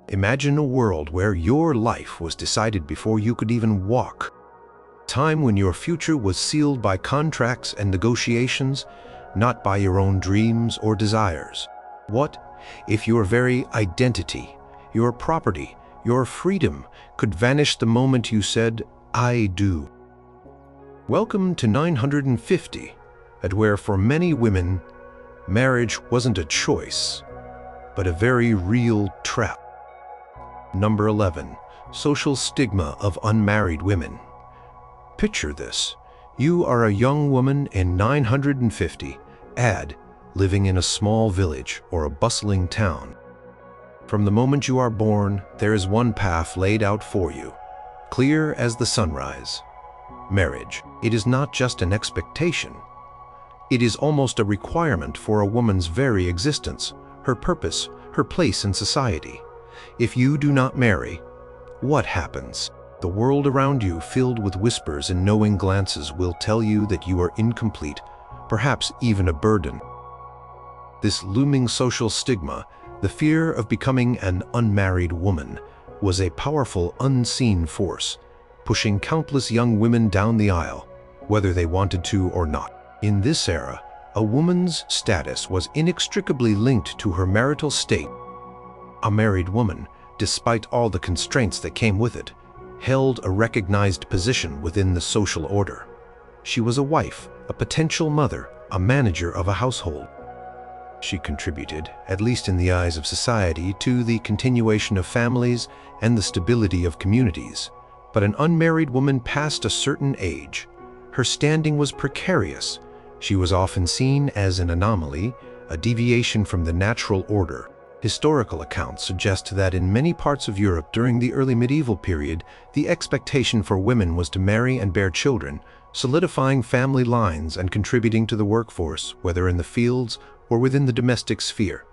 Imagine a world where your life was decided before you could even walk. Time when your future was sealed by contracts and negotiations, not by your own dreams or desires. What if your very identity, your property, your freedom could vanish the moment you said, "I do"? Welcome to 950, at where for many women, marriage wasn't a choice, but a very real trap. Number 11. Social stigma of unmarried women. Picture this. You are a young woman in 950, living in a small village or a bustling town. From the moment you are born, there is one path laid out for you, clear as the sunrise. Marriage. It is not just an expectation. It is almost a requirement for a woman's very existence, her purpose, her place in society. If you do not marry, what happens? The world around you, filled with whispers and knowing glances, will tell you that you are incomplete, perhaps even a burden. This looming social stigma, the fear of becoming an unmarried woman, was a powerful unseen force, pushing countless young women down the aisle, whether they wanted to or not. In this era, a woman's status was inextricably linked to her marital state. A married woman, despite all the constraints that came with it, held a recognized position within the social order. She was a wife, a potential mother, a manager of a household. She contributed, at least in the eyes of society, to the continuation of families and the stability of communities. But an unmarried woman past a certain age, her standing was precarious. She was often seen as an anomaly, a deviation from the natural order. Historical accounts suggest that in many parts of Europe during the early medieval period, the expectation for women was to marry and bear children, solidifying family lines and contributing to the workforce, whether in the fields or within the domestic sphere.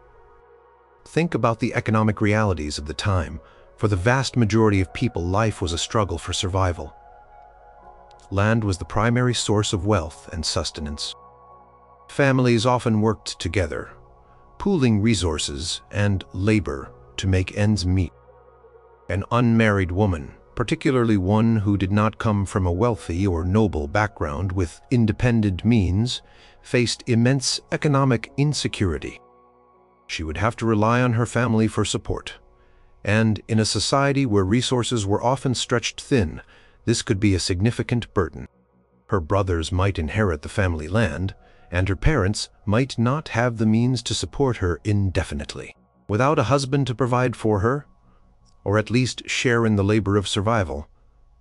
Think about the economic realities of the time. For the vast majority of people, life was a struggle for survival. Land was the primary source of wealth and sustenance. Families often worked together, pooling resources and labor to make ends meet. An unmarried woman, particularly one who did not come from a wealthy or noble background with independent means, faced immense economic insecurity. She would have to rely on her family for support. And in a society where resources were often stretched thin, this could be a significant burden. Her brothers might inherit the family land, and her parents might not have the means to support her indefinitely. Without a husband to provide for her, or at least share in the labor of survival,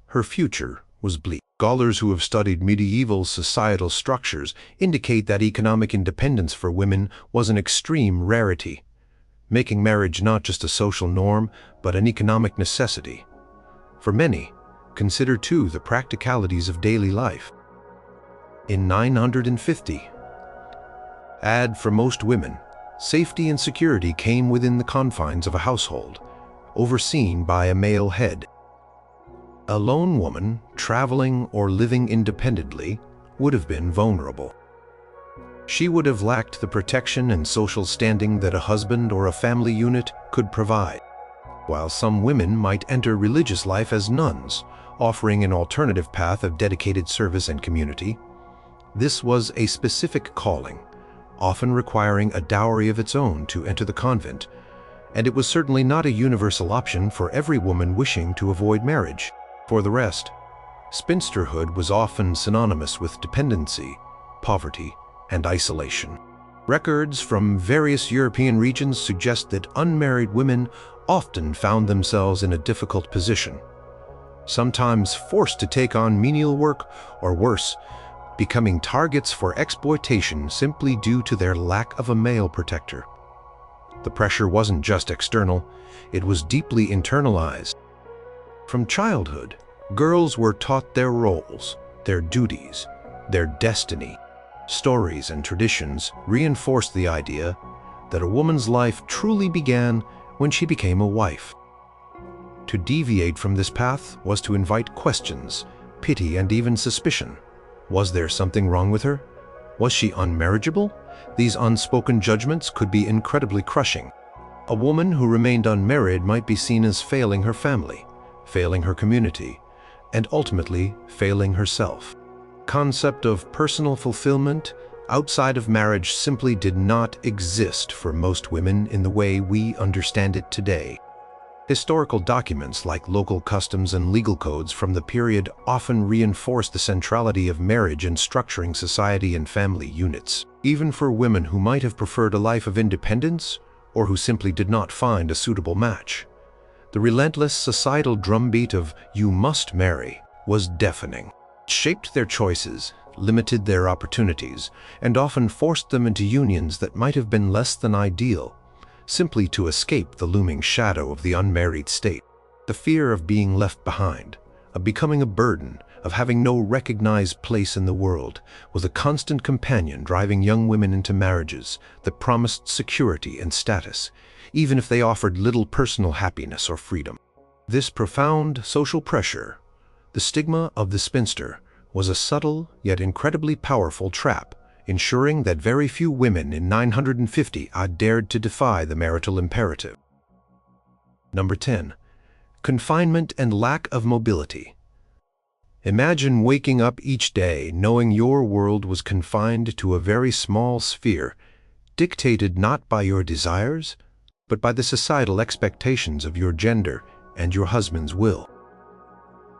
her future was bleak. Scholars who have studied medieval societal structures indicate that economic independence for women was an extreme rarity, making marriage not just a social norm, but an economic necessity. For many, consider too the practicalities of daily life. In 950, for most women, safety and security came within the confines of a household, overseen by a male head. A lone woman, traveling or living independently, would have been vulnerable. She would have lacked the protection and social standing that a husband or a family unit could provide. While some women might enter religious life as nuns, offering an alternative path of dedicated service and community, this was a specific calling, often requiring a dowry of its own to enter the convent, and it was certainly not a universal option for every woman wishing to avoid marriage. For the rest, spinsterhood was often synonymous with dependency, poverty, and isolation. Records from various European regions suggest that unmarried women often found themselves in a difficult position, sometimes forced to take on menial work, or worse, becoming targets for exploitation simply due to their lack of a male protector. The pressure wasn't just external, it was deeply internalized. From childhood, girls were taught their roles, their duties, their destiny. Stories and traditions reinforced the idea that a woman's life truly began when she became a wife. To deviate from this path was to invite questions, pity, and even suspicion. Was there something wrong with her? Was she unmarriageable? These unspoken judgments could be incredibly crushing. A woman who remained unmarried might be seen as failing her family, failing her community, and ultimately failing herself. Concept of personal fulfillment outside of marriage simply did not exist for most women in the way we understand it today. Historical documents like local customs and legal codes from the period often reinforce the centrality of marriage in structuring society and family units. Even for women who might have preferred a life of independence or who simply did not find a suitable match, the relentless societal drumbeat of "you must marry" was deafening. It shaped their choices, limited their opportunities, and often forced them into unions that might have been less than ideal, simply to escape the looming shadow of the unmarried state. The fear of being left behind, of becoming a burden, of having no recognized place in the world, was a constant companion driving young women into marriages that promised security and status, even if they offered little personal happiness or freedom. This profound social pressure, the stigma of the spinster, was a subtle yet incredibly powerful trap, ensuring that very few women in 950 dared to defy the marital imperative. Number 10. Confinement and lack of mobility. Imagine waking up each day knowing your world was confined to a very small sphere, dictated not by your desires, but by the societal expectations of your gender and your husband's will.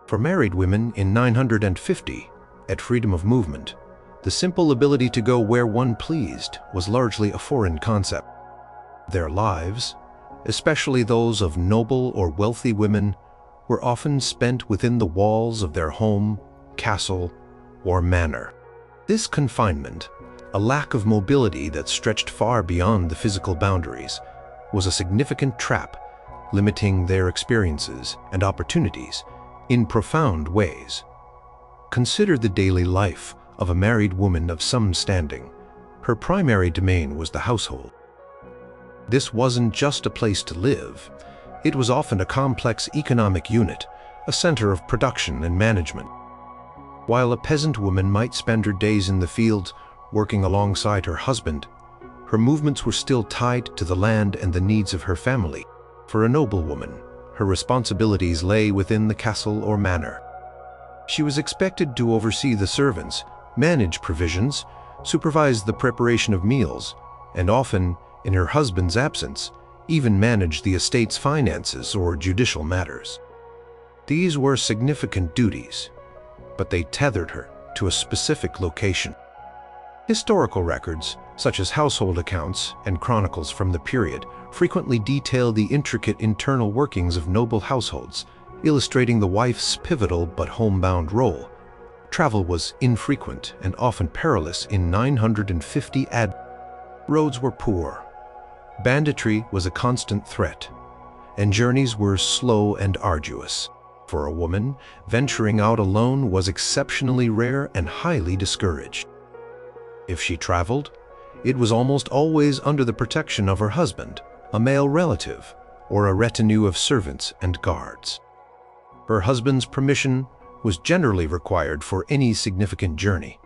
For married women in 950, at freedom of movement, the simple ability to go where one pleased was largely a foreign concept. Their lives, especially those of noble or wealthy women, were often spent within the walls of their home, castle, or manor. This confinement, a lack of mobility that stretched far beyond the physical boundaries, was a significant trap, limiting their experiences and opportunities in profound ways. Consider the daily life of a married woman of some standing. Her primary domain was the household. This wasn't just a place to live. It was often a complex economic unit, a center of production and management. While a peasant woman might spend her days in the fields working alongside her husband, her movements were still tied to the land and the needs of her family. For a noble woman, her responsibilities lay within the castle or manor. She was expected to oversee the servants, manage provisions, supervise the preparation of meals, and often, in her husband's absence, even manage the estate's finances or judicial matters. These were significant duties, but they tethered her to a specific location. Historical records, such as household accounts and chronicles from the period, frequently detail the intricate internal workings of noble households, illustrating the wife's pivotal but homebound role. Travel was infrequent and often perilous in 950 AD. Roads were poor, banditry was a constant threat, and journeys were slow and arduous. For a woman, venturing out alone was exceptionally rare and highly discouraged. If she traveled, it was almost always under the protection of her husband, a male relative, or a retinue of servants and guards. Her husband's permission was generally required for any significant journey,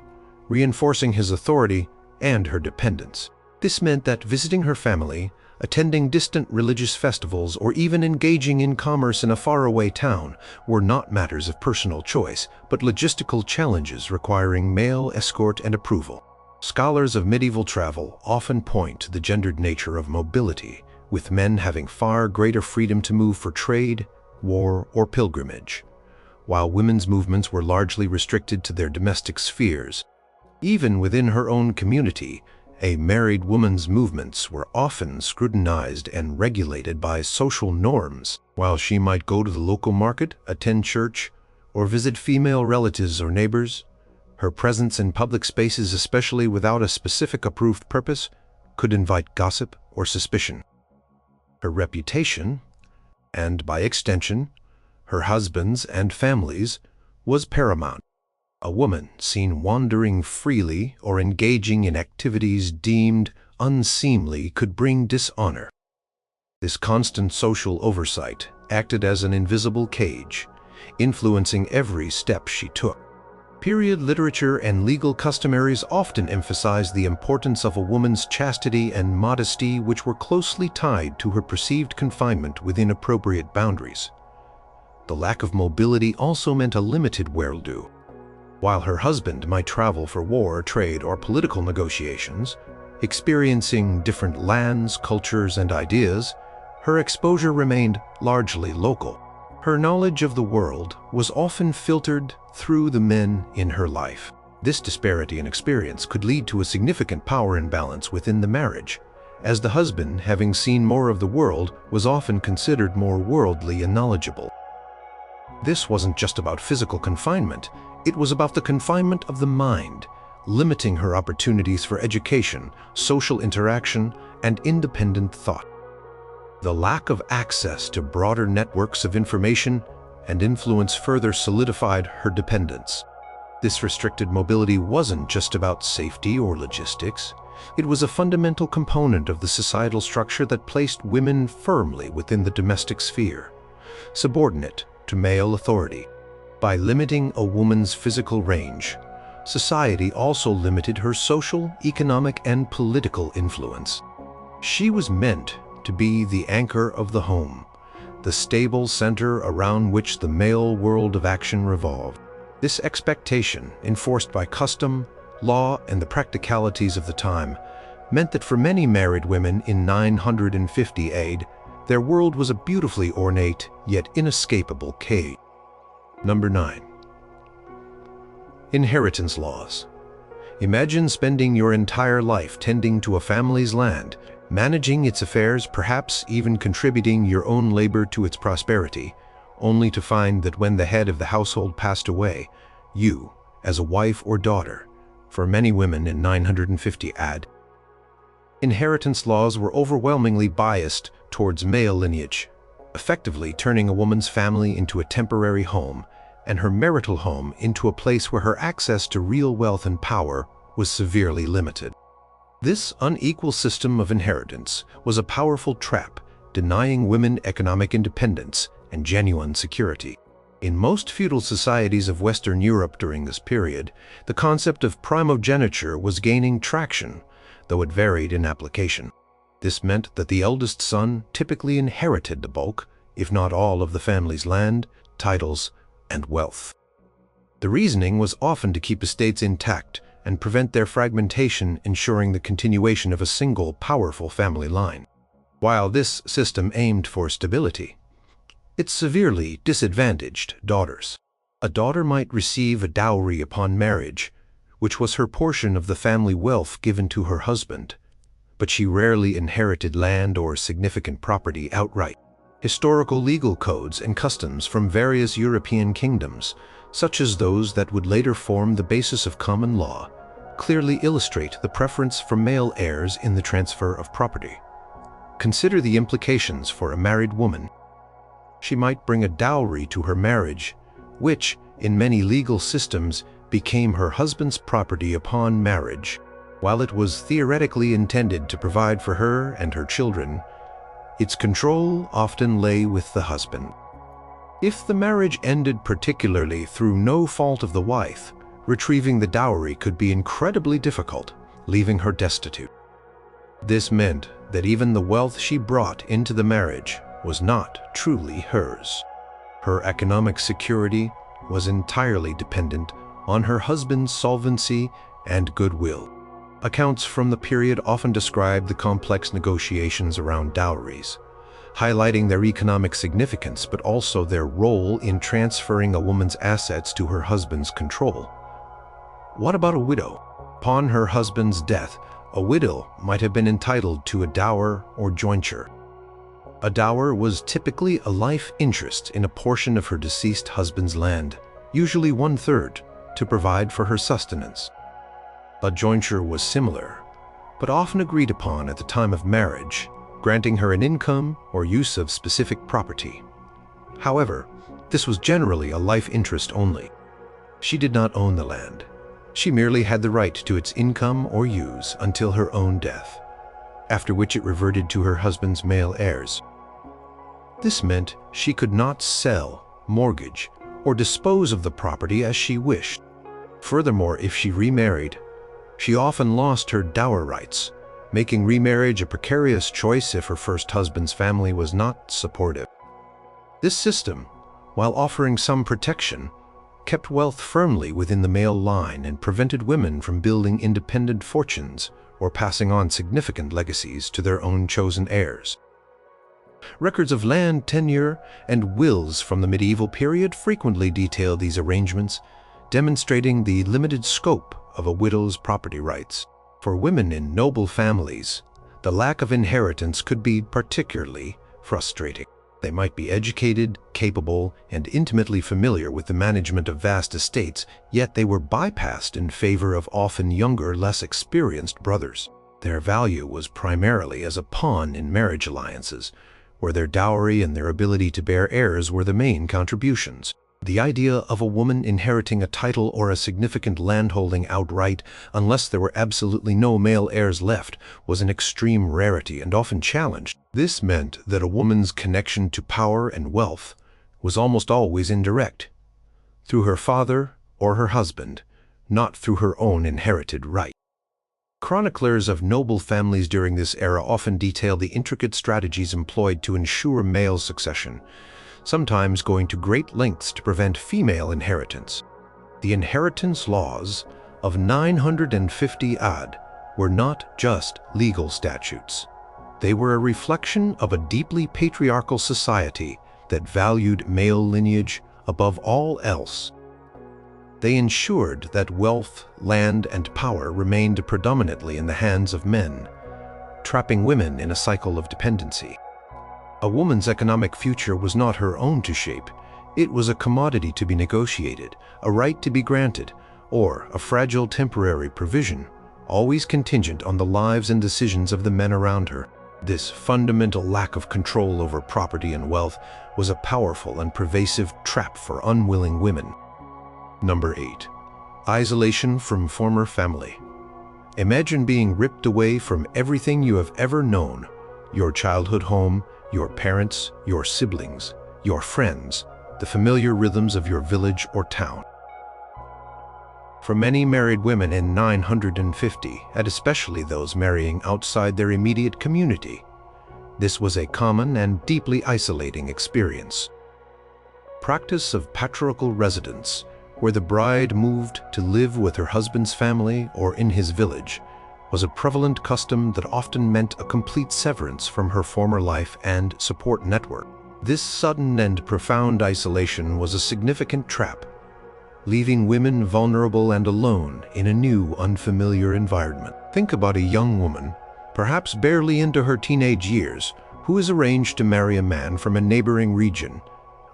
reinforcing his authority and her dependence. This meant that visiting her family, attending distant religious festivals, or even engaging in commerce in a faraway town were not matters of personal choice, but logistical challenges requiring male escort and approval. Scholars of medieval travel often point to the gendered nature of mobility, with men having far greater freedom to move for trade, war, or pilgrimage, while women's movements were largely restricted to their domestic spheres. Even within her own community, a married woman's movements were often scrutinized and regulated by social norms. While she might go to the local market, attend church, or visit female relatives or neighbors, her presence in public spaces, especially without a specific approved purpose, could invite gossip or suspicion. Her reputation, and by extension, her husband's and family's, was paramount. A woman seen wandering freely or engaging in activities deemed unseemly could bring dishonor. This constant social oversight acted as an invisible cage, influencing every step she took. Period literature and legal customaries often emphasize the importance of a woman's chastity and modesty, which were closely tied to her perceived confinement within appropriate boundaries. The lack of mobility also meant a limited worldview. While her husband might travel for war, trade, or political negotiations, experiencing different lands, cultures, and ideas, her exposure remained largely local. Her knowledge of the world was often filtered through the men in her life. This disparity in experience could lead to a significant power imbalance within the marriage, as the husband, having seen more of the world, was often considered more worldly and knowledgeable. This wasn't just about physical confinement, it was about the confinement of the mind, limiting her opportunities for education, social interaction, and independent thought. The lack of access to broader networks of information and influence further solidified her dependence. This restricted mobility wasn't just about safety or logistics. It was a fundamental component of the societal structure that placed women firmly within the domestic sphere, subordinate to male authority. By limiting a woman's physical range, society also limited her social, economic, and political influence. She was meant to be the anchor of the home, the stable center around which the male world of action revolved. This expectation, enforced by custom, law, and the practicalities of the time, meant that for many married women in 950 AD, their world was a beautifully ornate yet inescapable cage. Number 9. Inheritance laws. Imagine spending your entire life tending to a family's land, managing its affairs, perhaps even contributing your own labor to its prosperity, only to find that when the head of the household passed away, you, as a wife or daughter, for many women in 950 AD, inheritance laws were overwhelmingly biased towards male lineage, effectively turning a woman's family into a temporary home and her marital home into a place where her access to real wealth and power was severely limited. This unequal system of inheritance was a powerful trap, denying women economic independence and genuine security. In most feudal societies of Western Europe during this period, the concept of primogeniture was gaining traction, though it varied in application. This meant that the eldest son typically inherited the bulk, if not all, of the family's land, titles, and wealth. The reasoning was often to keep estates intact and prevent their fragmentation, ensuring the continuation of a single, powerful family line. While this system aimed for stability, it severely disadvantaged daughters. A daughter might receive a dowry upon marriage, which was her portion of the family wealth given to her husband, but she rarely inherited land or significant property outright. Historical legal codes and customs from various European kingdoms, such as those that would later form the basis of common law, clearly illustrate the preference for male heirs in the transfer of property. Consider the implications for a married woman. She might bring a dowry to her marriage, which, in many legal systems, became her husband's property upon marriage. While it was theoretically intended to provide for her and her children, its control often lay with the husband. If the marriage ended particularly through no fault of the wife, retrieving the dowry could be incredibly difficult, leaving her destitute. This meant that even the wealth she brought into the marriage was not truly hers. Her economic security was entirely dependent on her husband's solvency and goodwill. Accounts from the period often describe the complex negotiations around dowries, highlighting their economic significance but also their role in transferring a woman's assets to her husband's control. What about a widow? Upon her husband's death, a widow might have been entitled to a dower or jointure. A dower was typically a life interest in a portion of her deceased husband's land, usually 1/3, to provide for her sustenance. A jointure was similar, but often agreed upon at the time of marriage, granting her an income or use of specific property. However, this was generally a life interest only. She did not own the land. She merely had the right to its income or use until her own death, after which it reverted to her husband's male heirs. This meant she could not sell, mortgage, or dispose of the property as she wished. Furthermore, if she remarried, she often lost her dower rights, making remarriage a precarious choice if her first husband's family was not supportive. This system, while offering some protection, kept wealth firmly within the male line and prevented women from building independent fortunes or passing on significant legacies to their own chosen heirs. Records of land tenure and wills from the medieval period frequently detail these arrangements, demonstrating the limited scope of a widow's property rights. For women in noble families, the lack of inheritance could be particularly frustrating. They might be educated, capable, and intimately familiar with the management of vast estates, yet they were bypassed in favor of often younger, less experienced brothers. Their value was primarily as a pawn in marriage alliances, where their dowry and their ability to bear heirs were the main contributions. The idea of a woman inheriting a title or a significant landholding outright, unless there were absolutely no male heirs left, was an extreme rarity and often challenged. This meant that a woman's connection to power and wealth was almost always indirect, through her father or her husband, not through her own inherited right. Chroniclers of noble families during this era often detail the intricate strategies employed to ensure male succession, sometimes going to great lengths to prevent female inheritance. The inheritance laws of 950 AD were not just legal statutes. They were a reflection of a deeply patriarchal society that valued male lineage above all else. They ensured that wealth, land, and power remained predominantly in the hands of men, trapping women in a cycle of dependency. A woman's economic future was not her own to shape. It was a commodity to be negotiated, a right to be granted, or a fragile temporary provision, always contingent on the lives and decisions of the men around her. This fundamental lack of control over property and wealth was a powerful and pervasive trap for unwilling women. Number 8. Isolation from former family. Imagine being ripped away from everything you have ever known: your childhood home, your parents, your siblings, your friends, the familiar rhythms of your village or town. For many married women in 950, and especially those marrying outside their immediate community, this was a common and deeply isolating experience. Practice of patriarchal residence, where the bride moved to live with her husband's family or in his village, was a prevalent custom that often meant a complete severance from her former life and support network. This sudden and profound isolation was a significant trap, leaving women vulnerable and alone in a new, unfamiliar environment. Think about a young woman, perhaps barely into her teenage years, who is arranged to marry a man from a neighboring region,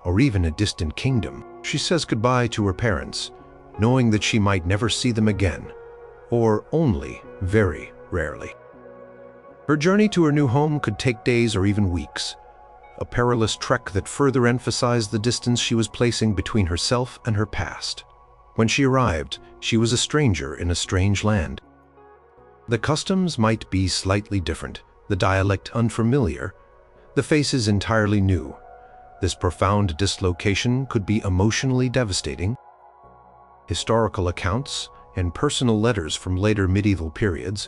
or even a distant kingdom. She says goodbye to her parents, knowing that she might never see them again, or only very rarely. Her journey to her new home could take days or even weeks, a perilous trek that further emphasized the distance she was placing between herself and her past. When she arrived, she was a stranger in a strange land. The customs might be slightly different, the dialect unfamiliar, the faces entirely new. This profound dislocation could be emotionally devastating. Historical accounts and personal letters from later medieval periods,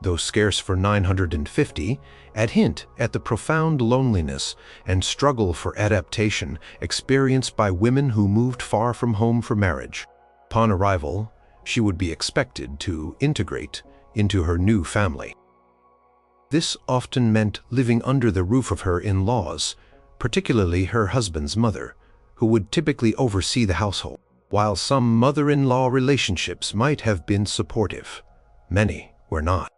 though scarce for 950, hint at the profound loneliness and struggle for adaptation experienced by women who moved far from home for marriage. Upon arrival, she would be expected to integrate into her new family. This often meant living under the roof of her in-laws, particularly her husband's mother, who would typically oversee the household. While some mother-in-law relationships might have been supportive, many were not.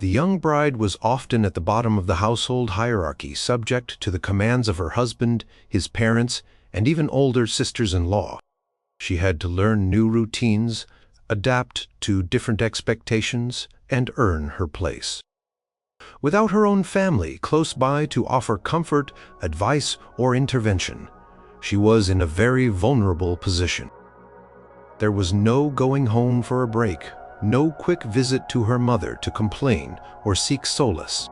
The young bride was often at the bottom of the household hierarchy, subject to the commands of her husband, his parents, and even older sisters-in-law. She had to learn new routines, adapt to different expectations, and earn her place. Without her own family close by to offer comfort, advice, or intervention, she was in a very vulnerable position. There was no going home for a break, no quick visit to her mother to complain or seek solace.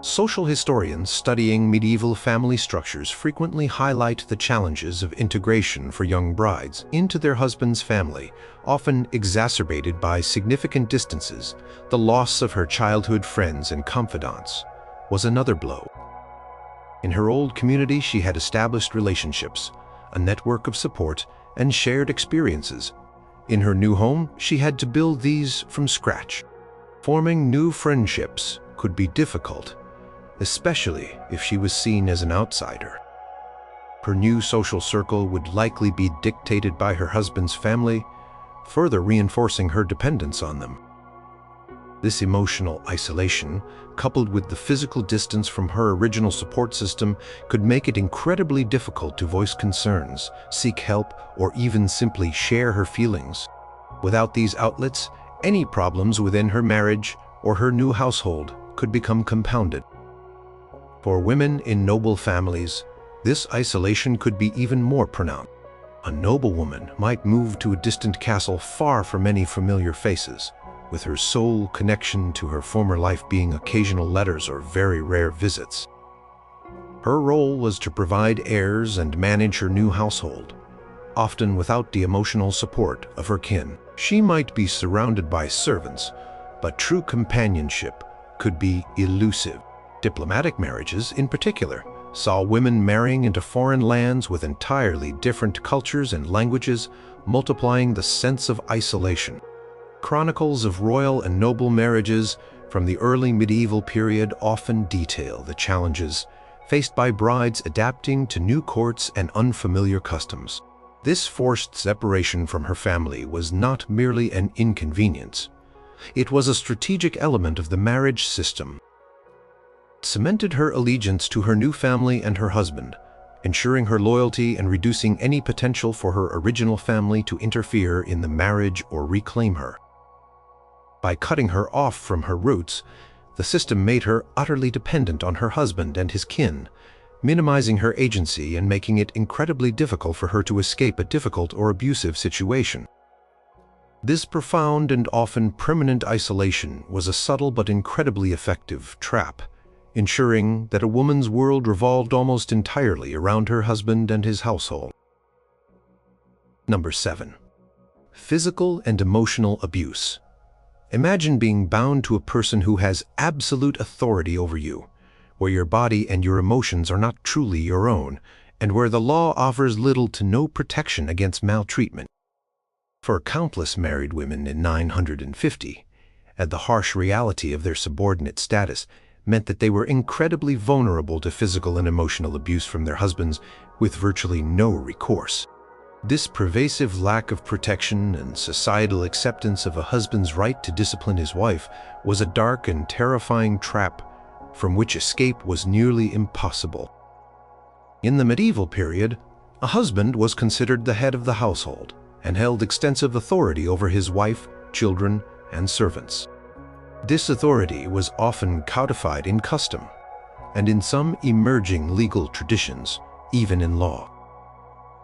Social historians studying medieval family structures frequently highlight the challenges of integration for young brides into their husband's family, often exacerbated by significant distances. The loss of her childhood friends and confidants was another blow. In her old community, she had established relationships, a network of support, and shared experiences. In her new home, she had to build these from scratch. Forming new friendships could be difficult, especially if she was seen as an outsider. Her new social circle would likely be dictated by her husband's family, further reinforcing her dependence on them. This emotional isolation, coupled with the physical distance from her original support system, could make it incredibly difficult to voice concerns, seek help, or even simply share her feelings. Without these outlets, any problems within her marriage or her new household could become compounded. For women in noble families, this isolation could be even more pronounced. A noblewoman might move to a distant castle far from any familiar faces, with her sole connection to her former life being occasional letters or very rare visits. Her role was to provide heirs and manage her new household, often without the emotional support of her kin. She might be surrounded by servants, but true companionship could be elusive. Diplomatic marriages, in particular, saw women marrying into foreign lands with entirely different cultures and languages, multiplying the sense of isolation. Chronicles of royal and noble marriages from the early medieval period often detail the challenges faced by brides adapting to new courts and unfamiliar customs. This forced separation from her family was not merely an inconvenience. It was a strategic element of the marriage system. It cemented her allegiance to her new family and her husband, ensuring her loyalty and reducing any potential for her original family to interfere in the marriage or reclaim her. By cutting her off from her roots, the system made her utterly dependent on her husband and his kin, minimizing her agency and making it incredibly difficult for her to escape a difficult or abusive situation. This profound and often permanent isolation was a subtle but incredibly effective trap, ensuring that a woman's world revolved almost entirely around her husband and his household. Number 7. Physical and emotional abuse. Imagine being bound to a person who has absolute authority over you, where your body and your emotions are not truly your own, and where the law offers little to no protection against maltreatment. For countless married women in 950, and the harsh reality of their subordinate status meant that they were incredibly vulnerable to physical and emotional abuse from their husbands with virtually no recourse. This pervasive lack of protection and societal acceptance of a husband's right to discipline his wife was a dark and terrifying trap from which escape was nearly impossible. In the medieval period, a husband was considered the head of the household and held extensive authority over his wife, children, and servants. This authority was often codified in custom, and in some emerging legal traditions, even in law.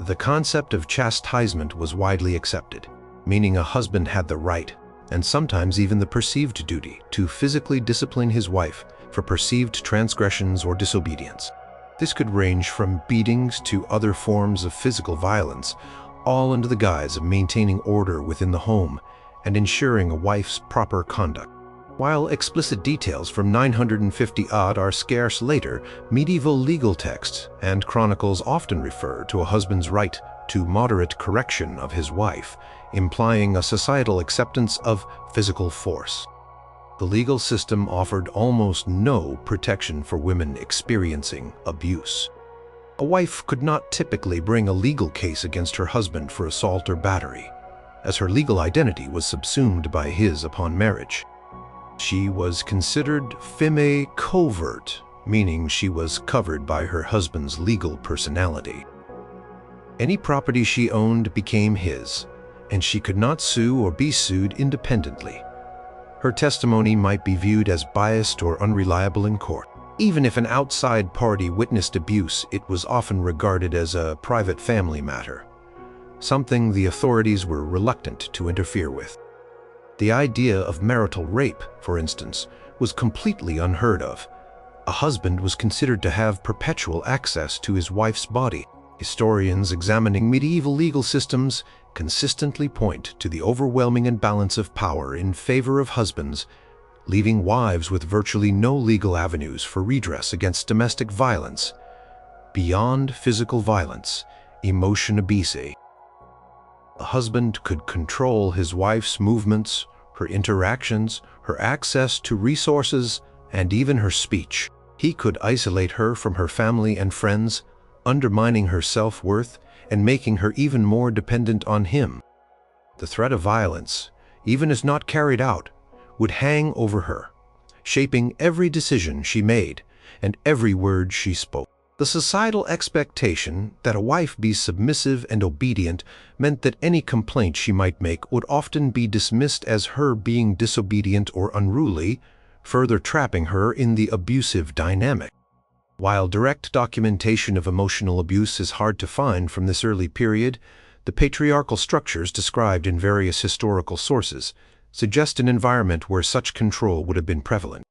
The concept of chastisement was widely accepted, meaning a husband had the right, and sometimes even the perceived duty, to physically discipline his wife for perceived transgressions or disobedience. This could range from beatings to other forms of physical violence, all under the guise of maintaining order within the home and ensuring a wife's proper conduct. While explicit details from 950-odd are scarce later, medieval legal texts and chronicles often refer to a husband's right to moderate correction of his wife, implying a societal acceptance of physical force. The legal system offered almost no protection for women experiencing abuse. A wife could not typically bring a legal case against her husband for assault or battery, as her legal identity was subsumed by his upon marriage. She was considered femme covert, meaning she was covered by her husband's legal personality. Any property she owned became his, and she could not sue or be sued independently. Her testimony might be viewed as biased or unreliable in court. Even if an outside party witnessed abuse, it was often regarded as a private family matter, something the authorities were reluctant to interfere with. The idea of marital rape, for instance, was completely unheard of, A husband was considered to have perpetual access to his wife's body. Historians examining medieval legal systems consistently point to the overwhelming imbalance of power in favor of husbands, leaving wives with virtually no legal avenues for redress against domestic violence. Beyond physical violence, emotion abuse. A husband could control his wife's movements, her interactions, her access to resources, and even her speech. He could isolate her from her family and friends, undermining her self-worth and making her even more dependent on him. The threat of violence, even if not carried out, would hang over her, shaping every decision she made and every word she spoke. The societal expectation that a wife be submissive and obedient meant that any complaint she might make would often be dismissed as her being disobedient or unruly, further trapping her in the abusive dynamic. While direct documentation of emotional abuse is hard to find from this early period, the patriarchal structures described in various historical sources suggest an environment where such control would have been prevalent.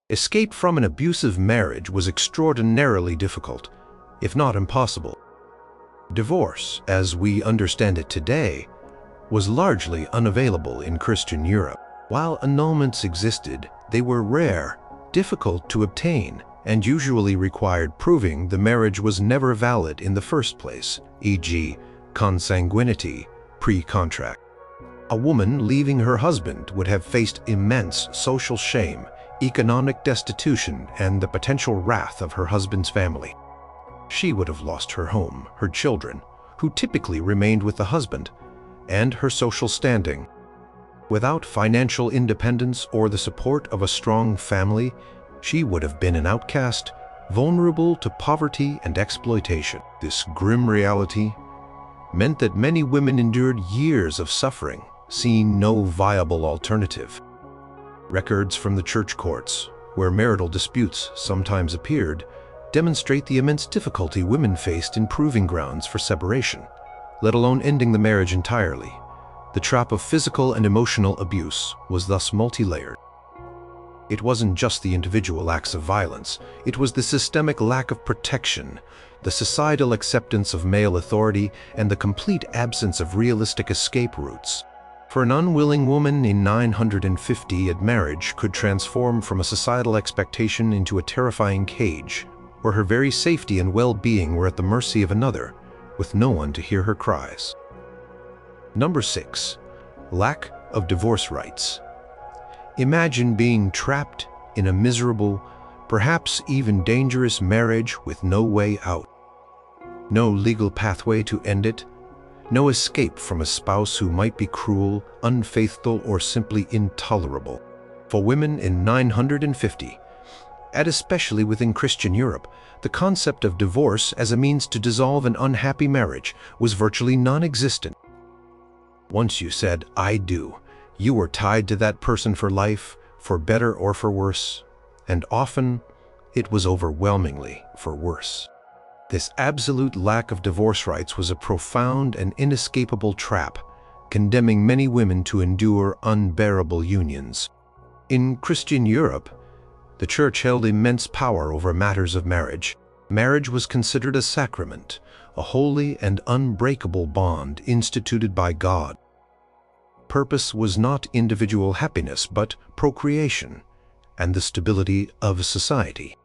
Escape from an abusive marriage was extraordinarily difficult, if not impossible. Divorce, as we understand it today, was largely unavailable in Christian Europe. While annulments existed, they were rare, difficult to obtain, and usually required proving the marriage was never valid in the first place, e.g., consanguinity, pre-contract. A woman leaving her husband would have faced immense social shame, economic destitution, and the potential wrath of her husband's family. She would have lost her home, her children, who typically remained with the husband, and her social standing. Without financial independence or the support of a strong family, she would have been an outcast, vulnerable to poverty and exploitation. This grim reality meant that many women endured years of suffering, seeing no viable alternative. Records from the church courts, where marital disputes sometimes appeared, demonstrate the immense difficulty women faced in proving grounds for separation, let alone ending the marriage entirely. The trap of physical and emotional abuse was thus multi-layered. It wasn't just the individual acts of violence, it was the systemic lack of protection, the societal acceptance of male authority, and the complete absence of realistic escape routes. For an unwilling woman in 950, a marriage could transform from a societal expectation into a terrifying cage, where her very safety and well-being were at the mercy of another, with no one to hear her cries. Number 6. Lack of divorce rights. Imagine being trapped in a miserable, perhaps even dangerous marriage with no way out. No legal pathway to end it, no escape from a spouse who might be cruel, unfaithful, or simply intolerable. For women in 950, and especially within Christian Europe, the concept of divorce as a means to dissolve an unhappy marriage was virtually non-existent. Once you said, "I do," you were tied to that person for life, for better or for worse, and often it was overwhelmingly for worse. This absolute lack of divorce rights was a profound and inescapable trap, condemning many women to endure unbearable unions. In Christian Europe, the Church held immense power over matters of marriage. Marriage was considered a sacrament, a holy and unbreakable bond instituted by God. Purpose was not individual happiness, but procreation and the stability of society.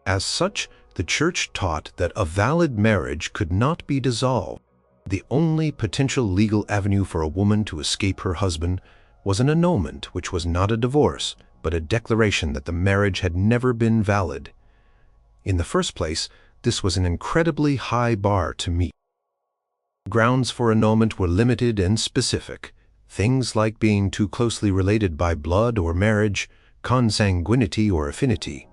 As such, the Church taught that a valid marriage could not be dissolved. The only potential legal avenue for a woman to escape her husband was an annulment, which was not a divorce, but a declaration that the marriage had never been valid. In the first place, this was an incredibly high bar to meet. Grounds for annulment were limited and specific. Things like being too closely related by blood or marriage, consanguinity or affinity,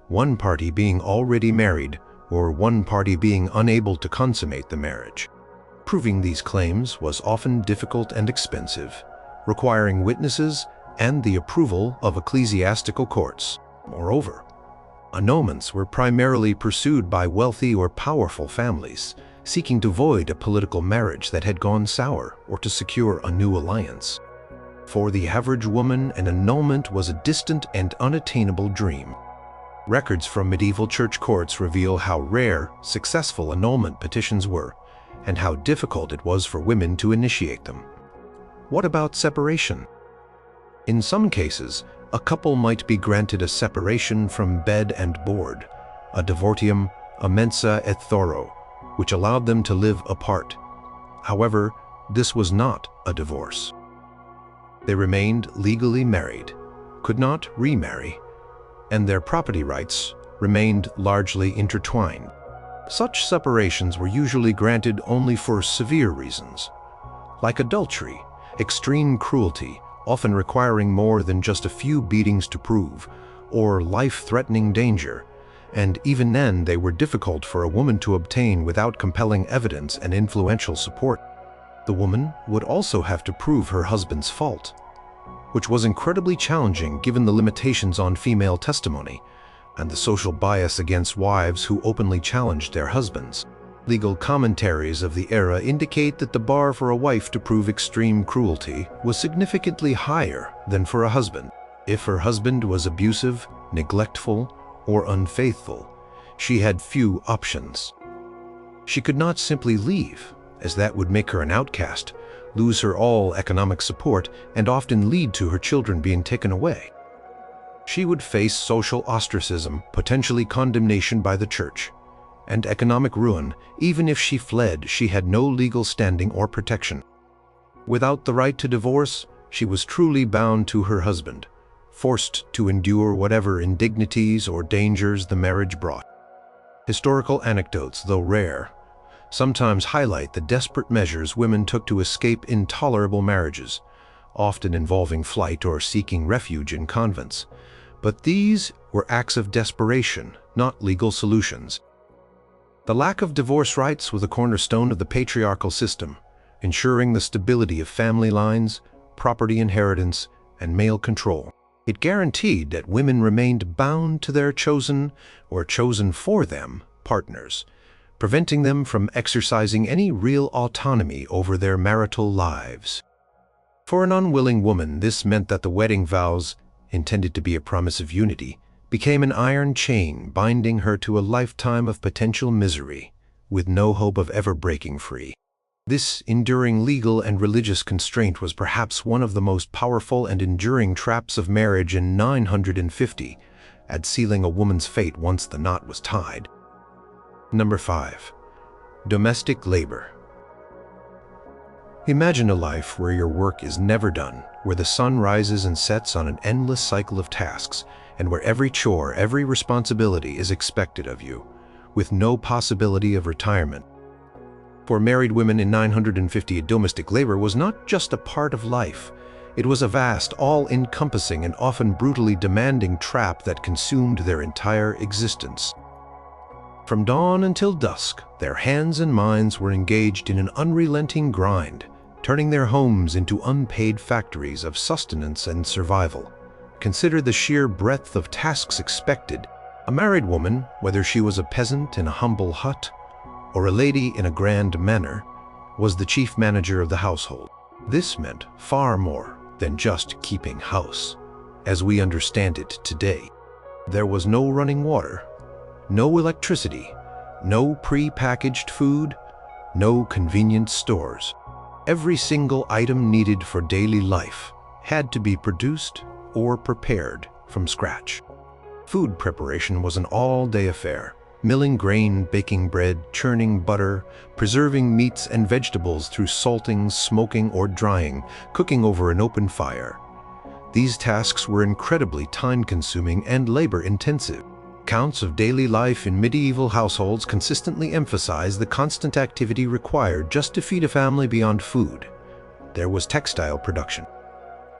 one party being already married, or one party being unable to consummate the marriage. Proving these claims was often difficult and expensive, requiring witnesses and the approval of ecclesiastical courts. Moreover, annulments were primarily pursued by wealthy or powerful families, seeking to void a political marriage that had gone sour or to secure a new alliance. For the average woman, an annulment was a distant and unattainable dream. Records from medieval church courts reveal how rare successful annulment petitions were, and how difficult it was for women to initiate them. What about separation? In some cases, a couple might be granted a separation from bed and board, a divortium, a mensa et thoro, which allowed them to live apart. However, this was not a divorce. They remained legally married, could not remarry, and their property rights remained largely intertwined. Such separations were usually granted only for severe reasons, like adultery, extreme cruelty, often requiring more than just a few beatings to prove, or life-threatening danger, and even then they were difficult for a woman to obtain without compelling evidence and influential support. The woman would also have to prove her husband's fault, which was incredibly challenging given the limitations on female testimony and the social bias against wives who openly challenged their husbands. Legal commentaries of the era indicate that the bar for a wife to prove extreme cruelty was significantly higher than for a husband. If her husband was abusive, neglectful, or unfaithful, she had few options. She could not simply leave, as that would make her an outcast, lose her all economic support, and often lead to her children being taken away. She would face social ostracism, potentially condemnation by the church, and economic ruin. Even if she fled, she had no legal standing or protection. Without the right to divorce, she was truly bound to her husband, forced to endure whatever indignities or dangers the marriage brought. Historical anecdotes, though rare, sometimes highlight the desperate measures women took to escape intolerable marriages, often involving flight or seeking refuge in convents. But these were acts of desperation, not legal solutions. The lack of divorce rights was a cornerstone of the patriarchal system, ensuring the stability of family lines, property inheritance, and male control. It guaranteed that women remained bound to their chosen, or chosen for them, partners, preventing them from exercising any real autonomy over their marital lives. For an unwilling woman, this meant that the wedding vows, intended to be a promise of unity, became an iron chain binding her to a lifetime of potential misery, with no hope of ever breaking free. This enduring legal and religious constraint was perhaps one of the most powerful and enduring traps of marriage in 950, at sealing a woman's fate once the knot was tied. Number 5. Domestic labor. Imagine a life where your work is never done, where the sun rises and sets on an endless cycle of tasks, and where every chore, every responsibility is expected of you, with no possibility of retirement. For married women in 950, domestic labor was not just a part of life. It was a vast, all-encompassing, and often brutally demanding trap that consumed their entire existence. From dawn until dusk, their hands and minds were engaged in an unrelenting grind, turning their homes into unpaid factories of sustenance and survival. Consider the sheer breadth of tasks expected. A married woman, whether she was a peasant in a humble hut or a lady in a grand manor, was the chief manager of the household. This meant far more than just keeping house, as we understand it today. There was no running water, no electricity, no pre-packaged food, no convenience stores. Every single item needed for daily life had to be produced or prepared from scratch. Food preparation was an all-day affair. Milling grain, baking bread, churning butter, preserving meats and vegetables through salting, smoking, or drying, cooking over an open fire. These tasks were incredibly time-consuming and labor-intensive. Accounts of daily life in medieval households consistently emphasize the constant activity required just to feed a family beyond food. There was textile production.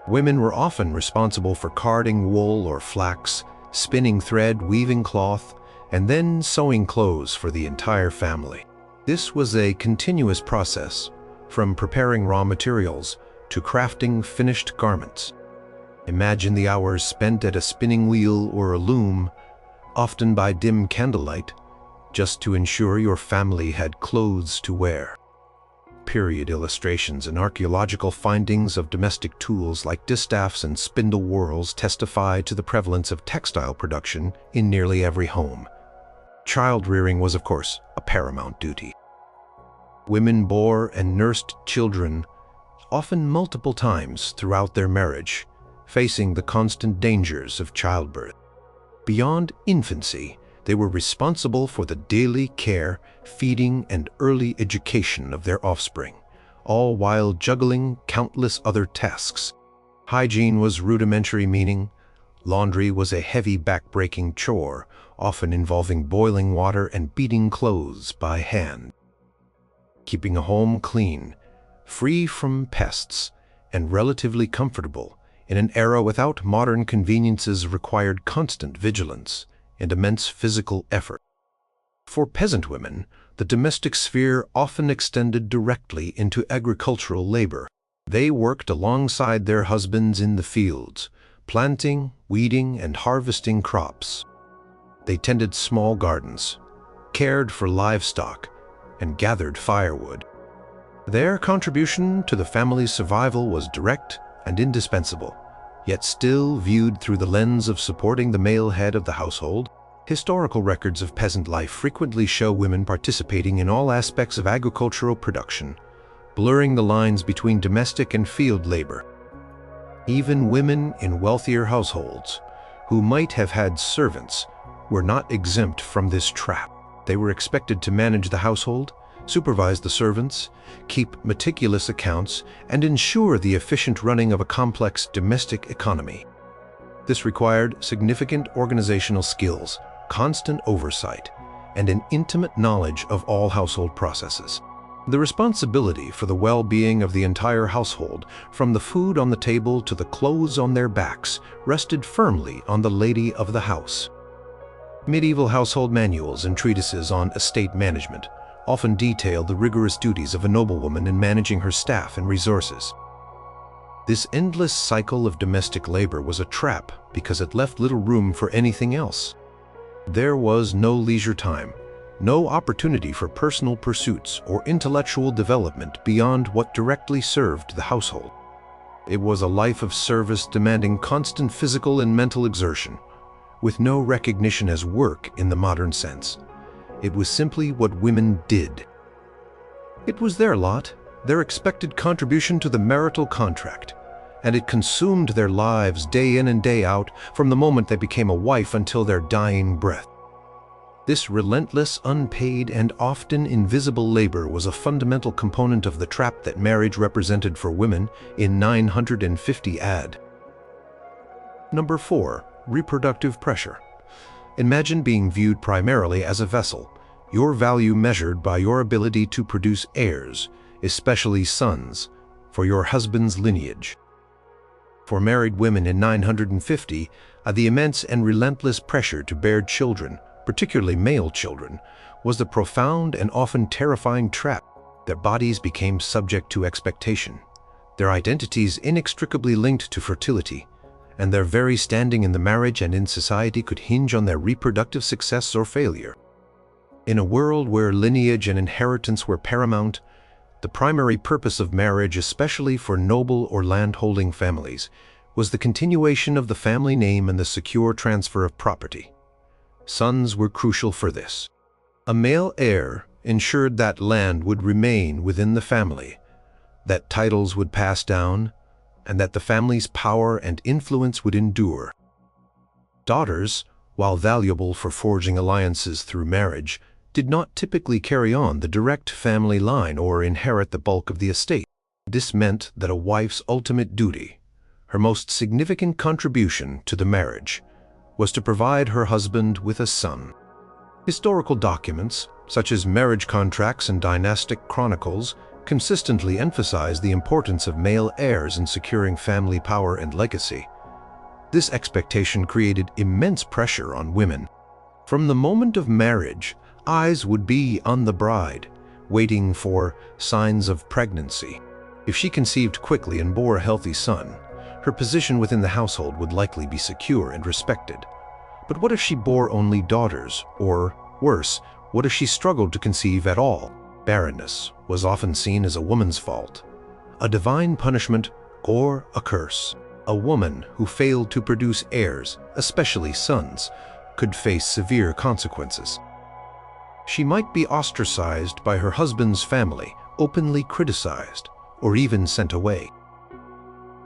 Women were often responsible for carding wool or flax, spinning thread, weaving cloth, and then sewing clothes for the entire family. This was a continuous process, from preparing raw materials to crafting finished garments. Imagine the hours spent at a spinning wheel or a loom, often by dim candlelight, just to ensure your family had clothes to wear. period illustrations and archaeological findings of domestic tools like distaffs and spindle whorls testify to the prevalence of textile production in nearly every home. Child-rearing was, of course, a paramount duty. Women bore and nursed children, often multiple times throughout their marriage, facing the constant dangers of childbirth. Beyond infancy, they were responsible for the daily care, feeding, and early education of their offspring, all while juggling countless other tasks. Hygiene was rudimentary, meaning laundry was a heavy back-breaking chore, often involving boiling water and beating clothes by hand. Keeping a home clean, free from pests, and relatively comfortable in an era without modern conveniences required constant vigilance and immense physical effort. For peasant women, the domestic sphere often extended directly into agricultural labor. They worked alongside their husbands in the fields, planting, weeding, and harvesting crops. They tended small gardens, cared for livestock, and gathered firewood. Their contribution to the family's survival was direct and indispensable, yet still viewed through the lens of supporting the male head of the household. Historical records of peasant life frequently show women participating in all aspects of agricultural production, blurring the lines between domestic and field labor. Even women in wealthier households, who might have had servants, were not exempt from this trap. They were expected to manage the household, supervise the servants, keep meticulous accounts, and ensure the efficient running of a complex domestic economy. This required significant organizational skills, constant oversight, and an intimate knowledge of all household processes. The responsibility for the well-being of the entire household, from the food on the table to the clothes on their backs, rested firmly on the lady of the house. Medieval household manuals and treatises on estate management often detail the rigorous duties of a noblewoman in managing her staff and resources. This endless cycle of domestic labor was a trap because it left little room for anything else. There was no leisure time, no opportunity for personal pursuits or intellectual development beyond what directly served the household. It was a life of service demanding constant physical and mental exertion, with no recognition as work in the modern sense. It was simply what women did. It was their lot, their expected contribution to the marital contract, and it consumed their lives day in and day out from the moment they became a wife until their dying breath. This relentless, unpaid, and often invisible labor was a fundamental component of the trap that marriage represented for women in 950 AD. Number 4. Reproductive pressure. Imagine being viewed primarily as a vessel, your value measured by your ability to produce heirs, especially sons, for your husband's lineage. For married women in 950, the immense and relentless pressure to bear children, particularly male children, was the profound and often terrifying trap. Their bodies became subject to expectation, their identities inextricably linked to fertility, and their very standing in the marriage and in society could hinge on their reproductive success or failure. In a world where lineage and inheritance were paramount, the primary purpose of marriage, especially for noble or land-holding families, was the continuation of the family name and the secure transfer of property. Sons were crucial for this. A male heir ensured that land would remain within the family, that titles would pass down, and that the family's power and influence would endure. Daughters, while valuable for forging alliances through marriage, did not typically carry on the direct family line or inherit the bulk of the estate. This meant that a wife's ultimate duty, her most significant contribution to the marriage, was to provide her husband with a son. Historical documents, such as marriage contracts and dynastic chronicles, consistently emphasize the importance of male heirs in securing family power and legacy. This expectation created immense pressure on women. From the moment of marriage, eyes would be on the bride, waiting for signs of pregnancy. If she conceived quickly and bore a healthy son, her position within the household would likely be secure and respected. But what if she bore only daughters, or worse, what if she struggled to conceive at all? Barrenness was often seen as a woman's fault, a divine punishment, or a curse. A woman who failed to produce heirs, especially sons, could face severe consequences. She might be ostracized by her husband's family, openly criticized, or even sent away.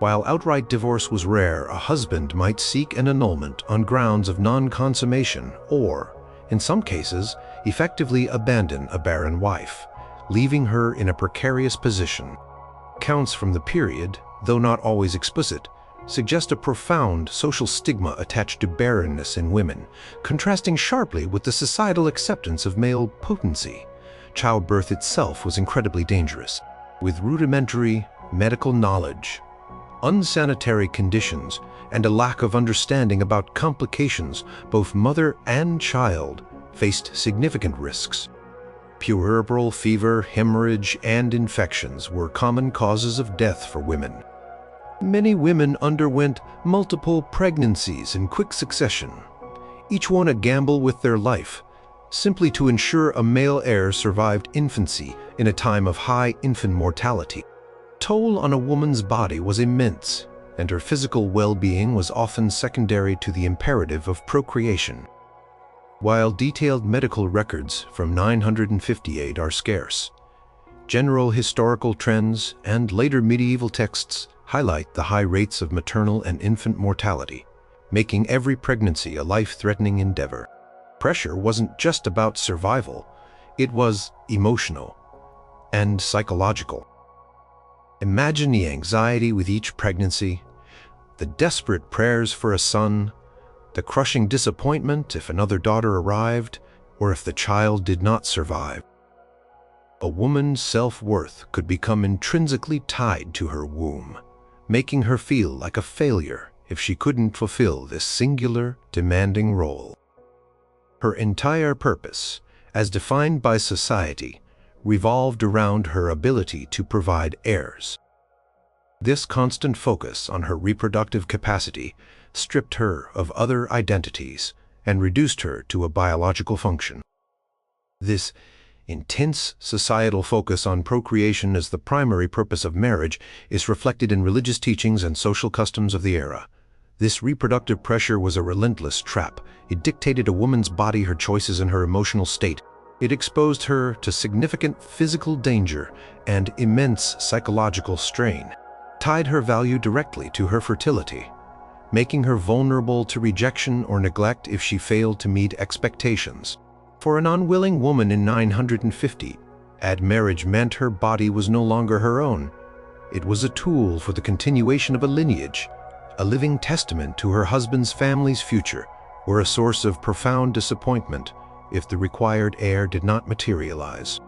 While outright divorce was rare, a husband might seek an annulment on grounds of non-consummation or, in some cases, effectively abandon a barren wife, leaving her in a precarious position. Accounts from the period, though not always explicit, suggest a profound social stigma attached to barrenness in women, contrasting sharply with the societal acceptance of male potency. Childbirth itself was incredibly dangerous, with rudimentary medical knowledge, unsanitary conditions, and a lack of understanding about complications. Both mother and child faced significant risks. Puerperal fever, hemorrhage, and infections were common causes of death for women. Many women underwent multiple pregnancies in quick succession, each one a gamble with their life, simply to ensure a male heir survived infancy in a time of high infant mortality. Toll on a woman's body was immense, and her physical well-being was often secondary to the imperative of procreation. While detailed medical records from 958 are scarce, general historical trends and later medieval texts highlight the high rates of maternal and infant mortality, making every pregnancy a life-threatening endeavor. Pressure wasn't just about survival, it was emotional and psychological. Imagine the anxiety with each pregnancy, the desperate prayers for a son, the crushing disappointment if another daughter arrived or if the child did not survive. A woman's self-worth could become intrinsically tied to her womb, making her feel like a failure if she couldn't fulfill this singular, demanding role. Her entire purpose, as defined by society, revolved around her ability to provide heirs. This constant focus on her reproductive capacity stripped her of other identities and reduced her to a biological function. This intense societal focus on procreation as the primary purpose of marriage is reflected in religious teachings and social customs of the era. This reproductive pressure was a relentless trap. It dictated a woman's body, her choices, and her emotional state. It exposed her to significant physical danger and immense psychological strain, tied her value directly to her fertility, making her vulnerable to rejection or neglect if she failed to meet expectations. For an unwilling woman in 950, marriage meant her body was no longer her own. It was a tool for the continuation of a lineage, a living testament to her husband's family's future, or a source of profound disappointment if the required heir did not materialize.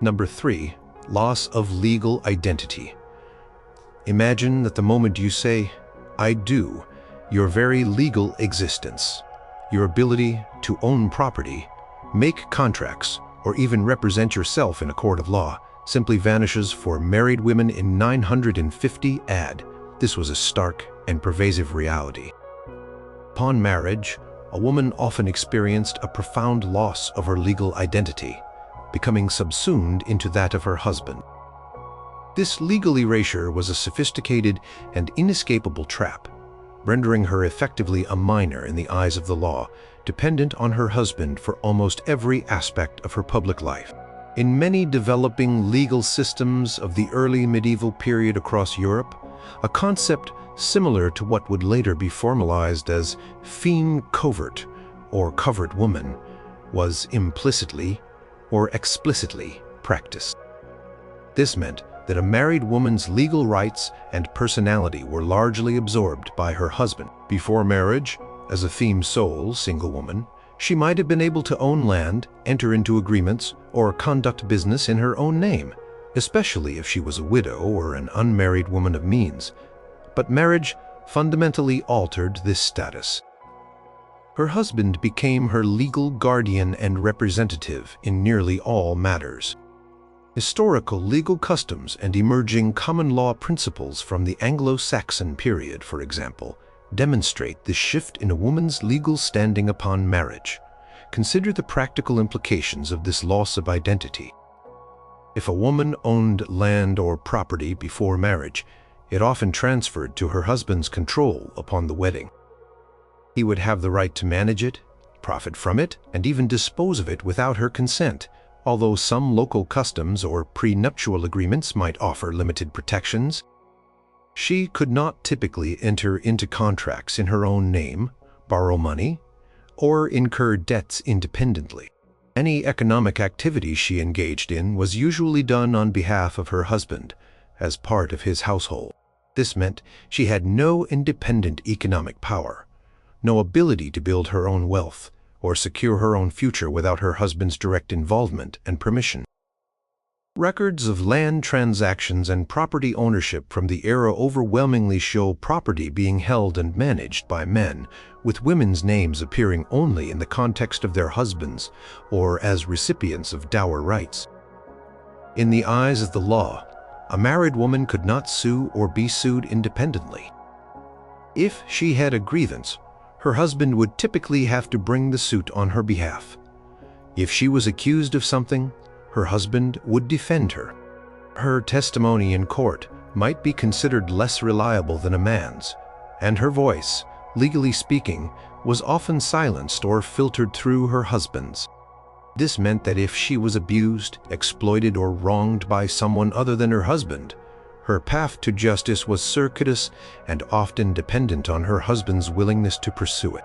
Number 3. Loss of legal identity. Imagine that the moment you say, "I do," your very legal existence, your ability to own property, make contracts, or even represent yourself in a court of law, simply vanishes for married women in 950 AD. This was a stark and pervasive reality. Upon marriage, a woman often experienced a profound loss of her legal identity, becoming subsumed into that of her husband. This legal erasure was a sophisticated and inescapable trap, rendering her effectively a minor in the eyes of the law, dependent on her husband for almost every aspect of her public life. In many developing legal systems of the early medieval period across Europe, a concept similar to what would later be formalized as feme covert or covered woman was implicitly or explicitly practiced. This meant that a married woman's legal rights and personality were largely absorbed by her husband. Before marriage, as a feme sole single woman, she might have been able to own land, enter into agreements, or conduct business in her own name, especially if she was a widow or an unmarried woman of means. But marriage fundamentally altered this status. Her husband became her legal guardian and representative in nearly all matters. Historical legal customs and emerging common law principles from the Anglo-Saxon period, for example, demonstrate the shift in a woman's legal standing upon marriage. Consider the practical implications of this loss of identity. If a woman owned land or property before marriage, it often transferred to her husband's control upon the wedding. He would have the right to manage it, profit from it, and even dispose of it without her consent, although some local customs or prenuptial agreements might offer limited protections. She could not typically enter into contracts in her own name, borrow money, or incur debts independently. Any economic activity she engaged in was usually done on behalf of her husband, as part of his household. This meant she had no independent economic power, no ability to build her own wealth, or secure her own future without her husband's direct involvement and permission. Records of land transactions and property ownership from the era overwhelmingly show property being held and managed by men, with women's names appearing only in the context of their husbands or as recipients of dower rights. In the eyes of the law, a married woman could not sue or be sued independently. If she had a grievance, her husband would typically have to bring the suit on her behalf. If she was accused of something, her husband would defend her. Her testimony in court might be considered less reliable than a man's, and her voice, legally speaking, was often silenced or filtered through her husband's. This meant that if she was abused, exploited, or wronged by someone other than her husband, her path to justice was circuitous and often dependent on her husband's willingness to pursue it.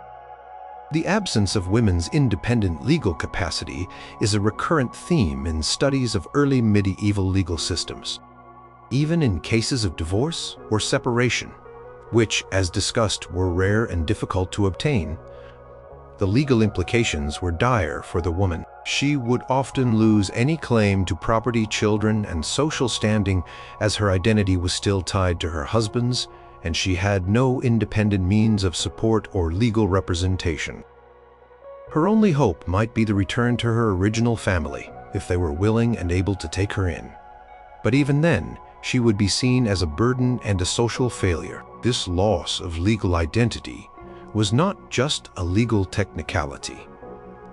The absence of women's independent legal capacity is a recurrent theme in studies of early medieval legal systems. Even in cases of divorce or separation, which, as discussed, were rare and difficult to obtain, the legal implications were dire for the woman. She would often lose any claim to property, children, and social standing, as her identity was still tied to her husband's, and she had no independent means of support or legal representation. Her only hope might be the return to her original family, if they were willing and able to take her in. But even then, she would be seen as a burden and a social failure. This loss of legal identity was not just a legal technicality.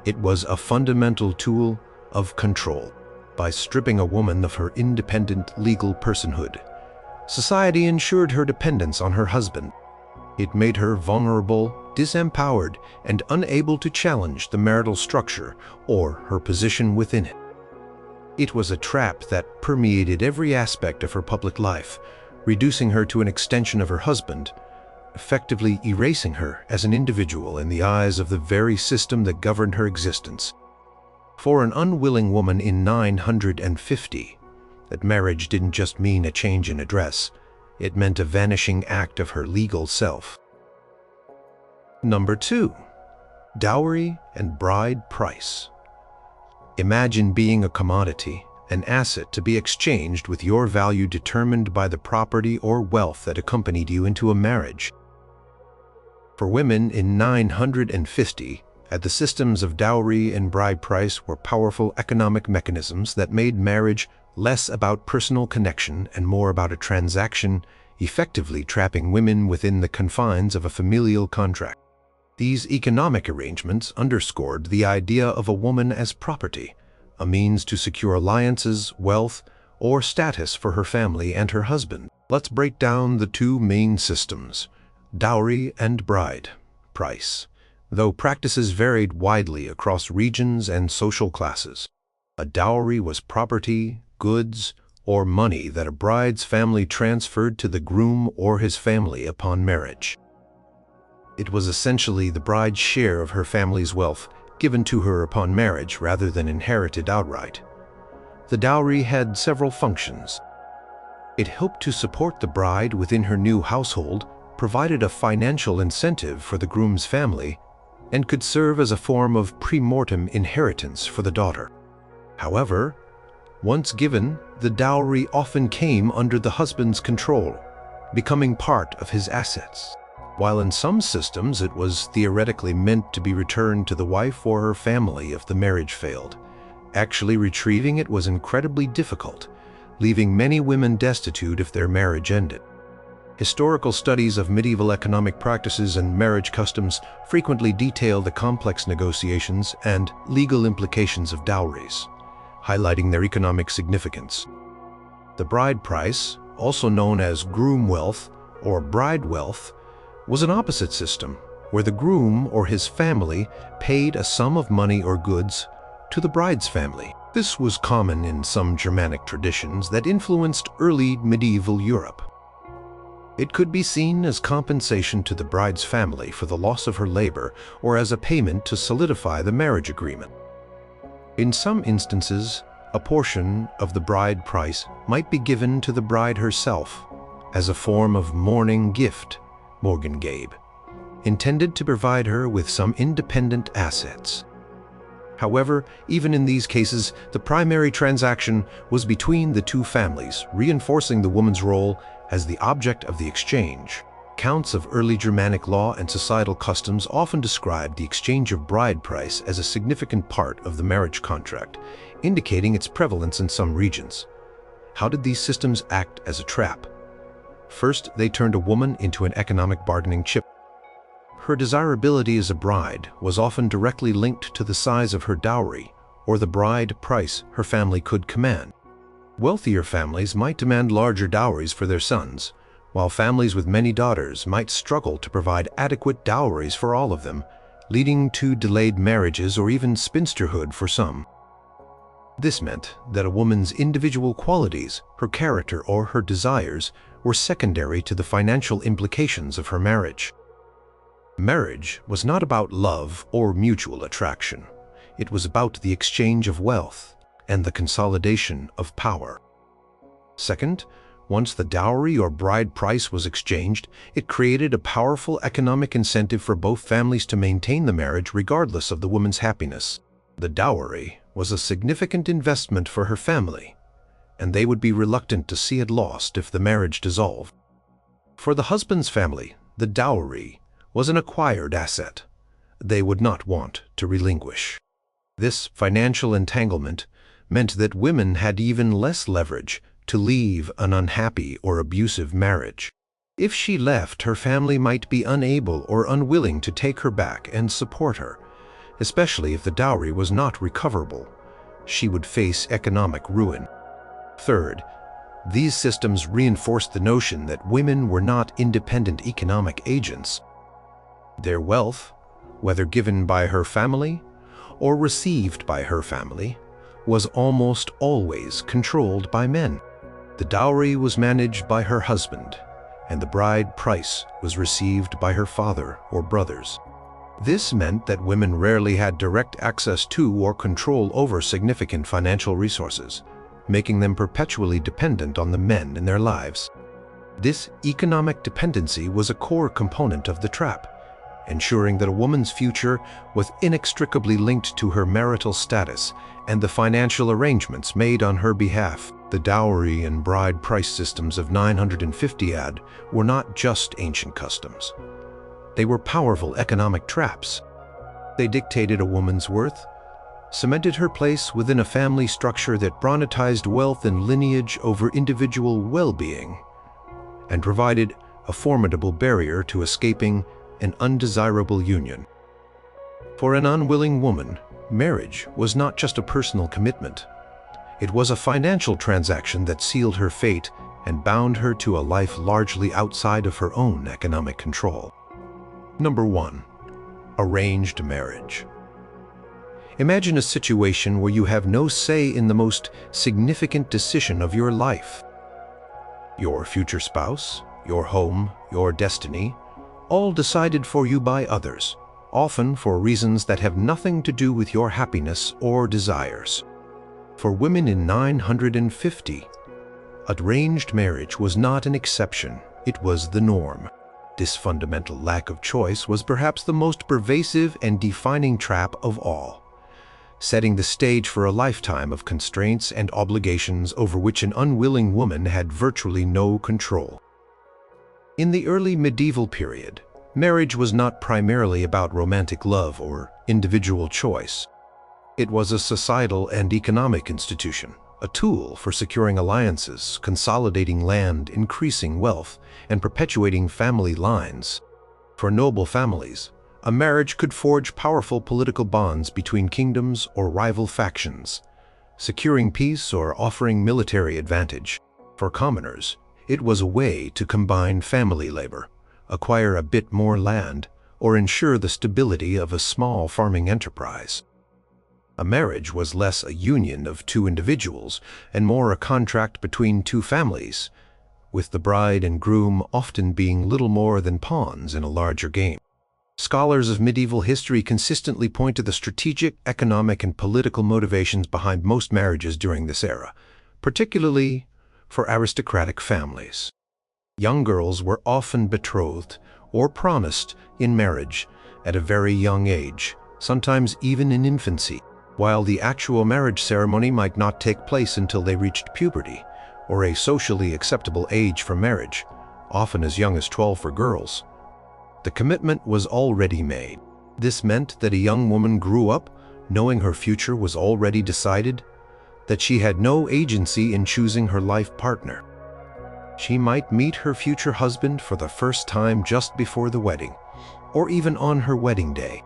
It was a fundamental tool of control. By stripping a woman of her independent legal personhood, society ensured her dependence on her husband. It made her vulnerable, disempowered, and unable to challenge the marital structure or her position within it. It was a trap that permeated every aspect of her public life, reducing her to an extension of her husband, effectively erasing her as an individual in the eyes of the very system that governed her existence. For an unwilling woman in 950, that marriage didn't just mean a change in address, it meant a vanishing act of her legal self. Number 2. Dowry and bride price. Imagine being a commodity, an asset to be exchanged with your value determined by the property or wealth that accompanied you into a marriage. For women in 950, the systems of dowry and bride price were powerful economic mechanisms that made marriage less about personal connection and more about a transaction, effectively trapping women within the confines of a familial contract. These economic arrangements underscored the idea of a woman as property, a means to secure alliances, wealth, or status for her family and her husband. Let's break down the two main systems, dowry and bride price, though practices varied widely across regions and social classes. A dowry was property, goods, or money that a bride's family transferred to the groom or his family upon marriage. It was essentially the bride's share of her family's wealth given to her upon marriage rather than inherited outright. The dowry had several functions. It helped to support the bride within her new household, provided a financial incentive for the groom's family, and could serve as a form of pre-mortem inheritance for the daughter. However, once given, the dowry often came under the husband's control, becoming part of his assets. While in some systems it was theoretically meant to be returned to the wife or her family if the marriage failed, actually retrieving it was incredibly difficult, leaving many women destitute if their marriage ended. Historical studies of medieval economic practices and marriage customs frequently detail the complex negotiations and legal implications of dowries. highlighting their economic significance. The bride price, also known as groom wealth or bride wealth, was an opposite system where the groom or his family paid a sum of money or goods to the bride's family. This was common in some Germanic traditions that influenced early medieval Europe. It could be seen as compensation to the bride's family for the loss of her labor or as a payment to solidify the marriage agreement. In some instances, a portion of the bride price might be given to the bride herself as a form of mourning gift, Morgengabe, intended to provide her with some independent assets. However, even in these cases, the primary transaction was between the two families, reinforcing the woman's role as the object of the exchange. Accounts of early Germanic law and societal customs often described the exchange of bride price as a significant part of the marriage contract, indicating its prevalence in some regions. How did these systems act as a trap? First, they turned a woman into an economic bargaining chip. Her desirability as a bride was often directly linked to the size of her dowry or the bride price her family could command. Wealthier families might demand larger dowries for their sons, while families with many daughters might struggle to provide adequate dowries for all of them, leading to delayed marriages or even spinsterhood for some. This meant that a woman's individual qualities, her character or her desires, were secondary to the financial implications of her marriage. Marriage was not about love or mutual attraction. It was about the exchange of wealth and the consolidation of power. Second, once the dowry or bride price was exchanged, it created a powerful economic incentive for both families to maintain the marriage regardless of the woman's happiness. The dowry was a significant investment for her family, and they would be reluctant to see it lost if the marriage dissolved. For the husband's family, the dowry was an acquired asset they would not want to relinquish. This financial entanglement meant that women had even less leverage to leave an unhappy or abusive marriage. If she left, her family might be unable or unwilling to take her back and support her, especially if the dowry was not recoverable. She would face economic ruin. Third, these systems reinforced the notion that women were not independent economic agents. Their wealth, whether given by her family or received by her family, was almost always controlled by men. The dowry was managed by her husband, and the bride price was received by her father or brothers. This meant that women rarely had direct access to or control over significant financial resources, making them perpetually dependent on the men in their lives. This economic dependency was a core component of the trap, ensuring that a woman's future was inextricably linked to her marital status and the financial arrangements made on her behalf. The dowry and bride price systems of 950 AD were not just ancient customs. They were powerful economic traps. They dictated a woman's worth, cemented her place within a family structure that prioritized wealth and lineage over individual well-being, and provided a formidable barrier to escaping an undesirable union. For an unwilling woman, marriage was not just a personal commitment. It was a financial transaction that sealed her fate and bound her to a life largely outside of her own economic control. Number 1. Arranged marriage. Imagine a situation where you have no say in the most significant decision of your life. Your future spouse, your home, your destiny, all decided for you by others, often for reasons that have nothing to do with your happiness or desires. For women in 950, arranged marriage was not an exception, it was the norm. This fundamental lack of choice was perhaps the most pervasive and defining trap of all, setting the stage for a lifetime of constraints and obligations over which an unwilling woman had virtually no control. In the early medieval period, marriage was not primarily about romantic love or individual choice. It was a societal and economic institution, a tool for securing alliances, consolidating land, increasing wealth, and perpetuating family lines. For noble families, a marriage could forge powerful political bonds between kingdoms or rival factions, securing peace or offering military advantage. For commoners, it was a way to combine family labor, acquire a bit more land, or ensure the stability of a small farming enterprise. A marriage was less a union of two individuals and more a contract between two families, with the bride and groom often being little more than pawns in a larger game. Scholars of medieval history consistently point to the strategic, economic, and political motivations behind most marriages during this era, particularly for aristocratic families. Young girls were often betrothed or promised in marriage at a very young age, sometimes even in infancy, while the actual marriage ceremony might not take place until they reached puberty, or a socially acceptable age for marriage, often as young as 12 for girls. The commitment was already made. This meant that a young woman grew up knowing her future was already decided, that she had no agency in choosing her life partner. She might meet her future husband for the first time just before the wedding, or even on her wedding day.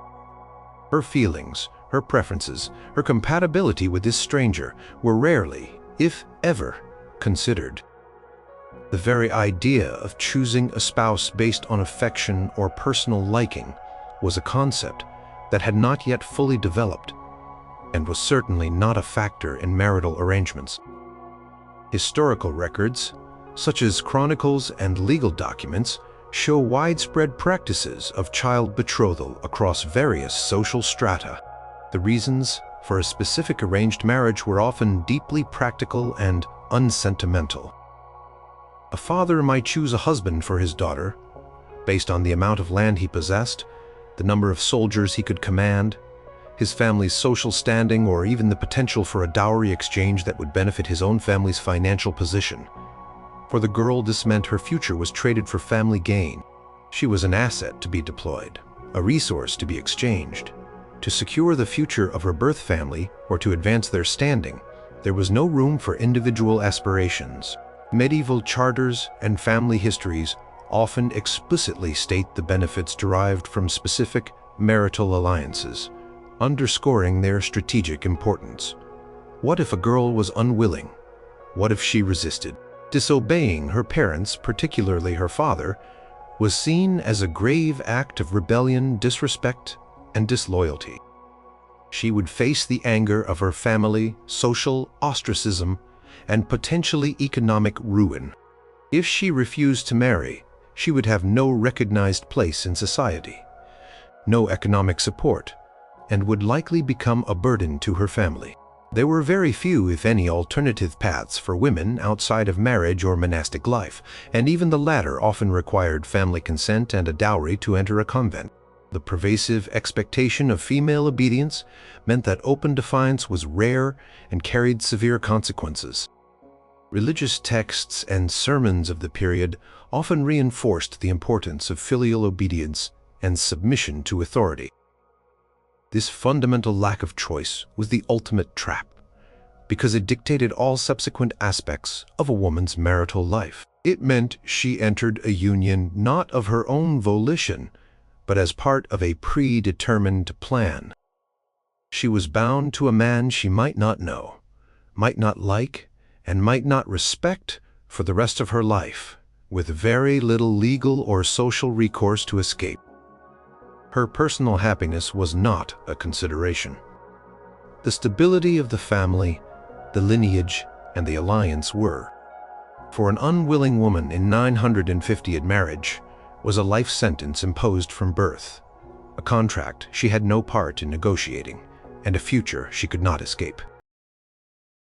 Her feelings, her preferences, her compatibility with this stranger were rarely, if ever, considered. The very idea of choosing a spouse based on affection or personal liking was a concept that had not yet fully developed and was certainly not a factor in marital arrangements. Historical records, such as chronicles and legal documents, show widespread practices of child betrothal across various social strata. The reasons for a specific arranged marriage were often deeply practical and unsentimental. A father might choose a husband for his daughter based on the amount of land he possessed, the number of soldiers he could command, his family's social standing, or even the potential for a dowry exchange that would benefit his own family's financial position. For the girl, this meant her future was traded for family gain. She was an asset to be deployed, a resource to be exchanged. To secure the future of her birth family or to advance their standing, there was no room for individual aspirations. Medieval charters and family histories often explicitly state the benefits derived from specific marital alliances, underscoring their strategic importance. What if a girl was unwilling? What if she resisted? Disobeying her parents, particularly her father, was seen as a grave act of rebellion, disrespect, and disloyalty. She would face the anger of her family, social ostracism, and potentially economic ruin. If she refused to marry, she would have no recognized place in society, no economic support, and would likely become a burden to her family. There were very few, if any, alternative paths for women outside of marriage or monastic life, and even the latter often required family consent and a dowry to enter a convent. The pervasive expectation of female obedience meant that open defiance was rare and carried severe consequences. Religious texts and sermons of the period often reinforced the importance of filial obedience and submission to authority. This fundamental lack of choice was the ultimate trap, because it dictated all subsequent aspects of a woman's marital life. It meant she entered a union not of her own volition, but as part of a predetermined plan. She was bound to a man she might not know, might not like, and might not respect for the rest of her life, with very little legal or social recourse to escape. Her personal happiness was not a consideration. The stability of the family, the lineage, and the alliance were. For an unwilling woman in 950 at marriage was a life sentence imposed from birth, a contract she had no part in negotiating, and a future she could not escape.